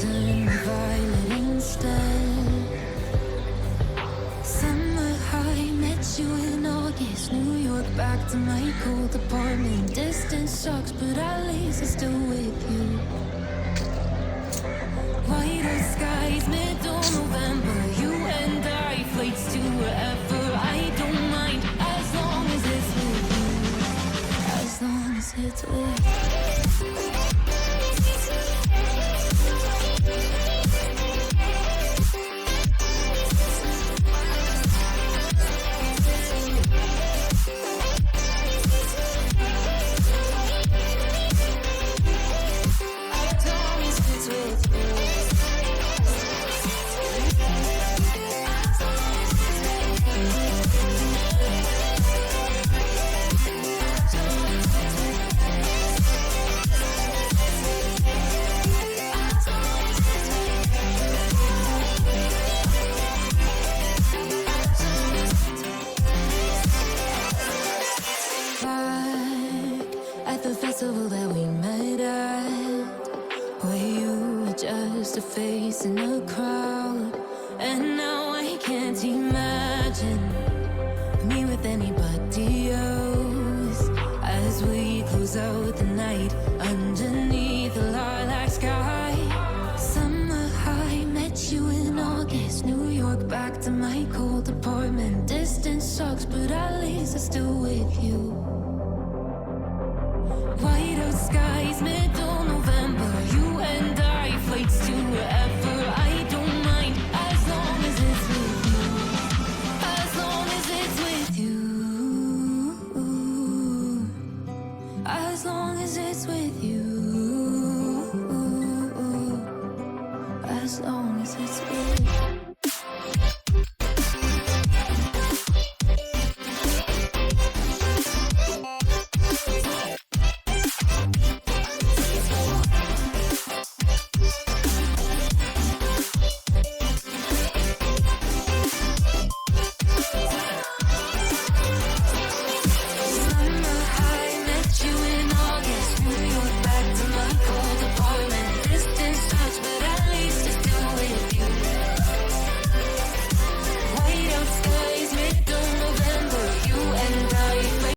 turn violet instead. Summer high, met you in August. New York, back to my cold apartment. Distance sucks, but at least I'm still with you. Whiter skies, middle November. You and I, flights to wherever. I don't mind, as long as it's with you. As long as it's with you. At the festival that we met at, where you were just a face in a crowd. And now I can't imagine me with anybody else. As we close out the night underneath the lilac sky. Summer high, met you in August. New York, back to my cold apartment. Distance sucks, but at least I'm still with you. White out skies, middle November. You and I, flights to wherever. I don't mind, as long as it's with you. As long as it's with you. As long as it's with you. As long as it's with you.